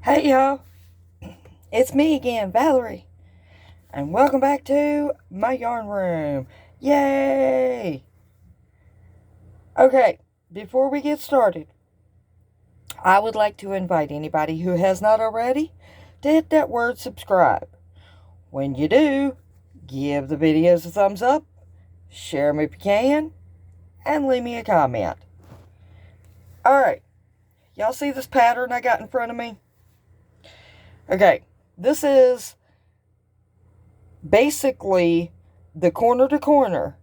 Hey y'all, it's me again, Valerie, and welcome back to my yarn room. Yay! Okay, before we get started, I would like to invite anybody who has not already to hit that word subscribe. When you do, give the videos a thumbs up, share them if you can, and leave me a comment. Alright, y'all see this pattern I got in front of me? Okay, this is basically the corner to corner,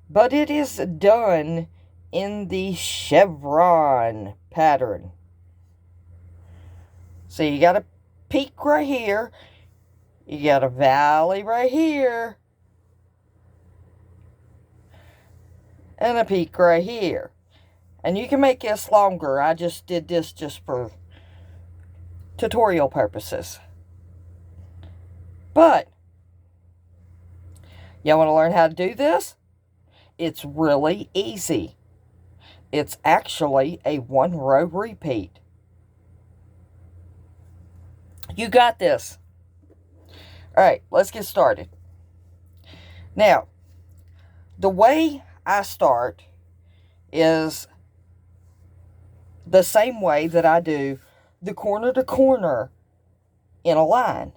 but it is done in the chevron pattern. So you got a peak right here, you got a valley right here, and a peak right here. And you can make this longer. I just did this just for tutorial purposes. But y'all want to learn how to do this? It's really easy. It's actually a 1-row repeat. You got this. Alright, let's get started. Now, the way I start is the same way that I do the corner to corner in a line.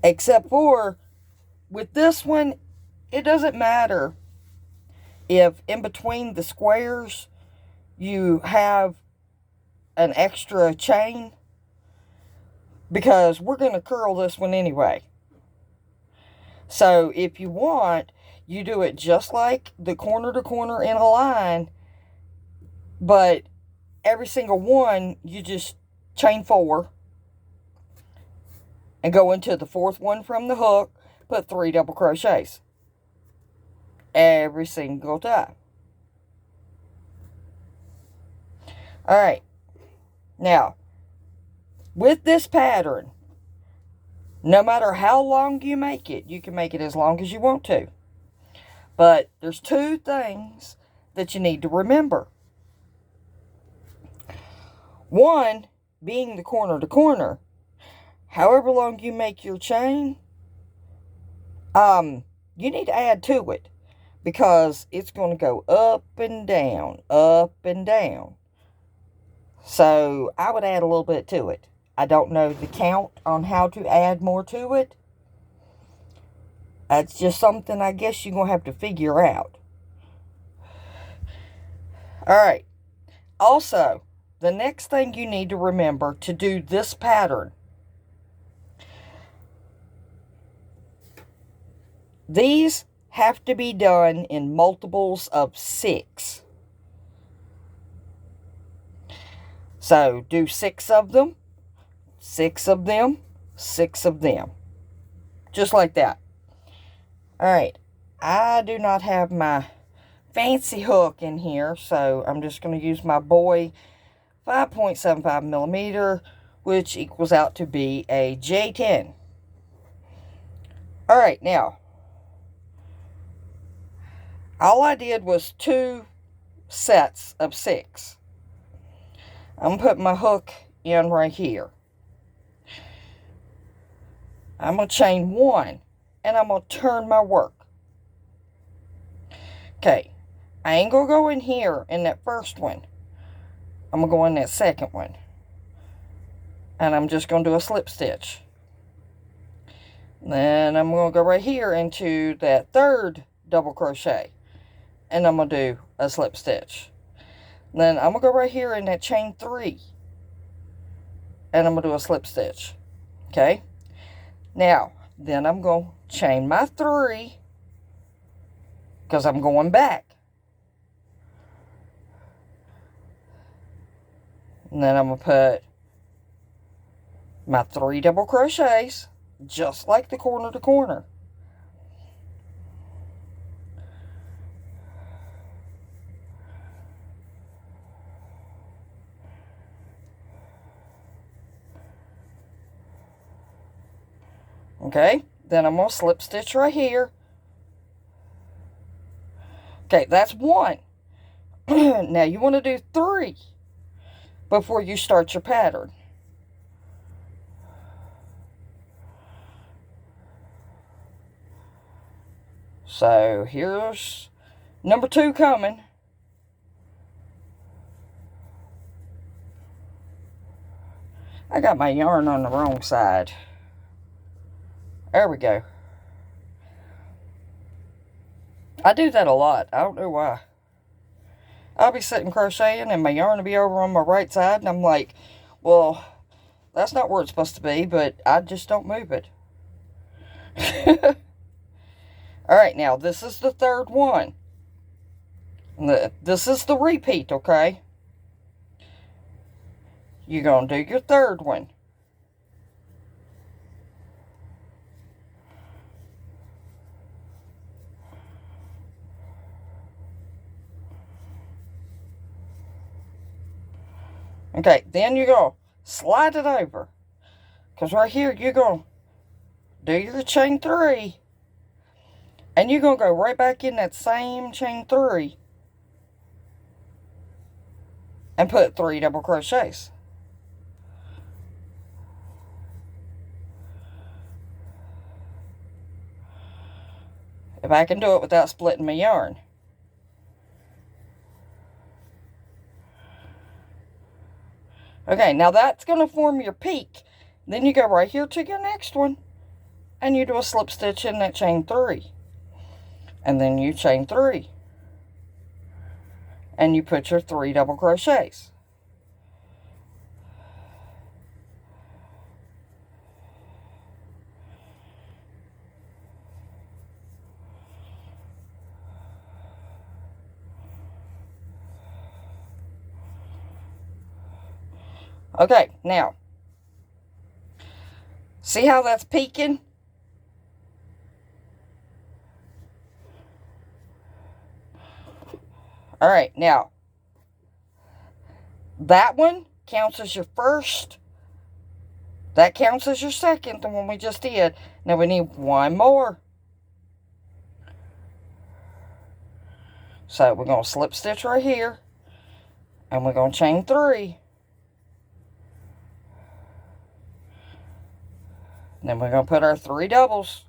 Except for, with this one, it doesn't matter if in between the squares you have an extra chain, because we're going to curl this one anyway. So if you want, you do it just like the corner to corner in a line, but every single one you just chain 4 and go into the 4th one from the hook, put 3 double crochets every single time. Alright, now with this pattern, no matter how long you make it, you can make it as long as you want to. But there's 2 things that you need to remember. One, being the corner to corner. However long you make your chain, you need to add to it, because it's going to go up and down, up and down. So I would add a little bit to it. I don't know the count on how to add more to it. That's just something I guess you're going to have to figure out. Alright. Also, the next thing you need to remember to do this pattern. These have to be done in multiples of 6. So, do 6 of them, 6 of them, 6 of them. Just like that. Alright, I do not have my fancy hook in here, so I'm just going to use my boy 5.75 millimeter, which equals out to be a J10. Alright, now, all I did was 2 sets of 6. I'm going to put my hook in right here. I'm going to chain 1, and I'm going to turn my work. Okay, I ain't going to go in here in that first one. I'm going to go in that second one. And I'm just going to do a slip stitch. Then I'm going to go right here into that 3rd double crochet. And I'm going to do a slip stitch. Then I'm going to go right here in that chain 3. And I'm going to do a slip stitch. Okay. Now, then I'm going to chain my 3. Because I'm going back. And then I'm going to put my 3 double crochets. Just like the corner to corner. Okay, then I'm going to slip stitch right here. Okay, that's 1. Now you want to do 3 before you start your pattern. So here's number 2 coming. I got my yarn on the wrong side. There we go. I do that a lot. I don't know why. I'll be sitting crocheting and my yarn will be over on my right side, and I'm like, well, that's not where it's supposed to be, but I just don't move it. Alright, now this is the 3rd one. This is the repeat, okay? You're going to do your 3rd one. Okay, then you're going to slide it over. Because right here, you're going to do your chain 3. And you're going to go right back in that same chain 3. And put 3 double crochets. If I can do it without splitting my yarn. Okay, now that's going to form your peak. Then you go right here to your next one. And you do a slip stitch in that chain 3. And then you chain 3. And you put your 3 double crochets. Okay, now, see how that's peaking? Alright, now, that one counts as your first. That counts as your second, the one we just did. Now we need one more. So we're going to slip stitch right here. And we're going to chain 3. Then we're going to put our 3 doubles.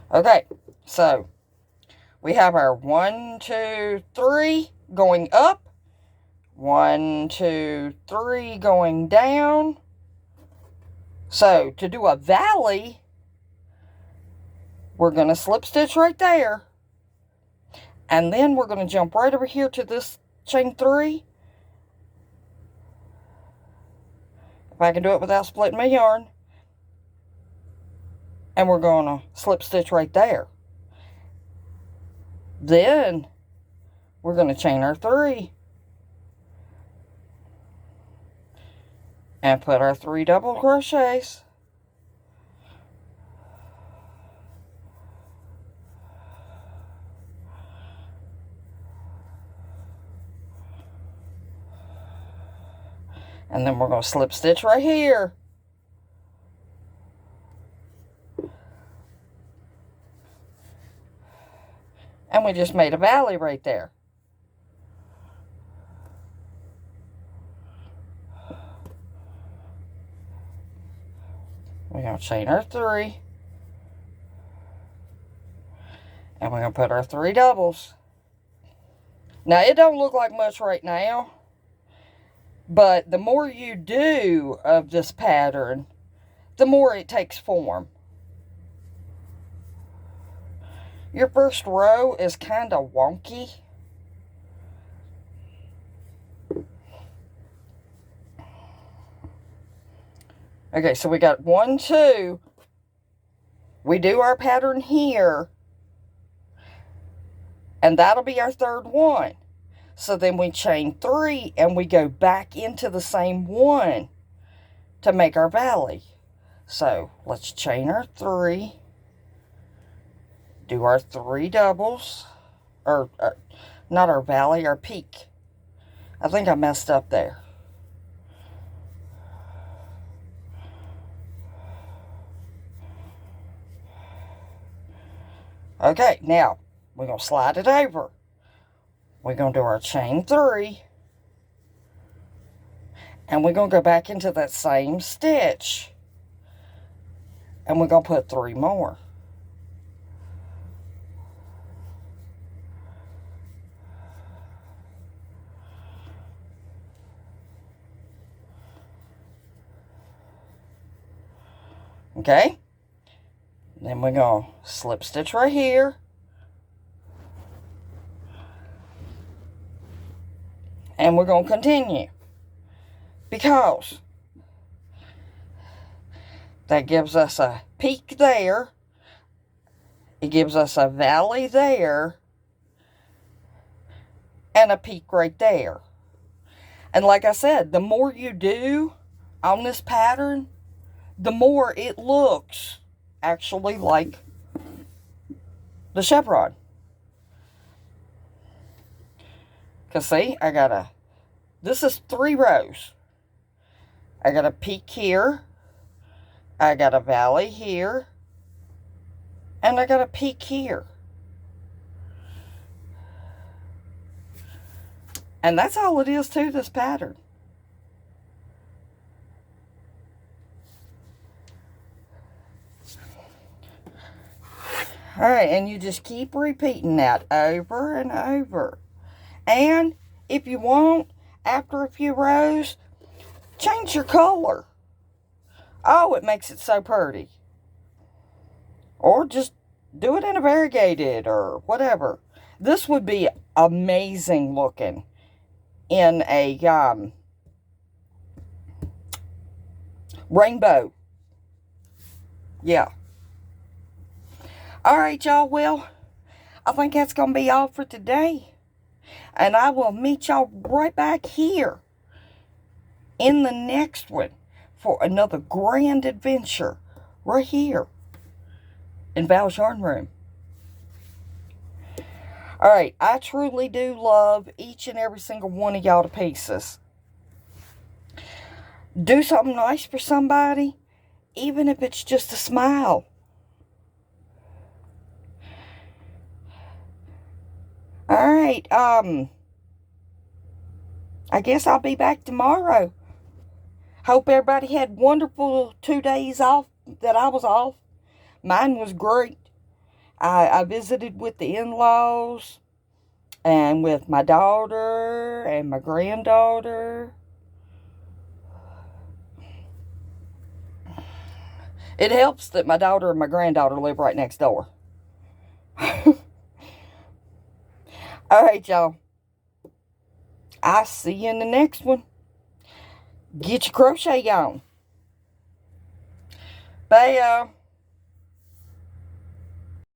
Okay, so we have our 1, 2, 3 going up. 1, 2, 3 going down. So to do a valley, we're going to slip stitch right there. And then we're going to jump right over here to this chain 3. If I can do it without splitting my yarn. And we're going to slip stitch right there. Then we're going to chain our 3. And put our 3 double crochets. And then we're going to slip stitch right here. And we just made a valley right there. We're going to chain our 3. And we're going to put our 3 doubles. Now, it don't look like much right now. But the more you do of this pattern, the more it takes form. Your first row is kind of wonky. Okay, so we got 1, 2. We do our pattern here. And that'll be our 3rd one. So then we chain 3 and we go back into the same one to make our valley. So let's chain our 3. Do our 3 doubles. Or not our valley, our peak. I think I messed up there. Okay, now we're going to slide it over. We're going to do our chain 3. And we're going to go back into that same stitch. And we're going to put 3 more. Okay? Then we're going to slip stitch right here. And we're going to continue. Because that gives us a peak there. It gives us a valley there. And a peak right there. And like I said, the more you do on this pattern, the more it looks actually like the chevron. Because see, this is 3 rows. I got a peak here. I got a valley here. And I got a peak here. And that's all it is to this pattern. Alright, and you just keep repeating that over and over. And if you want, after a few rows, change your color. Oh, it makes it so pretty. Or just do it in a variegated or whatever. This would be amazing looking in a rainbow. Yeah. Alright, y'all. Well, I think that's going to be all for today. And I will meet y'all right back here in the next one for another grand adventure right here in Val's Yarn Room. Alright, I truly do love each and every single one of y'all to pieces. Do something nice for somebody, even if it's just a smile. Alright, I guess I'll be back tomorrow. Hope everybody had wonderful 2 days off that I was off. Mine was great. I visited with the in-laws and with my daughter and my granddaughter. It helps that my daughter and my granddaughter live right next door. Alright, y'all. I'll see you in the next one. Get your crochet on. Bye, y'all.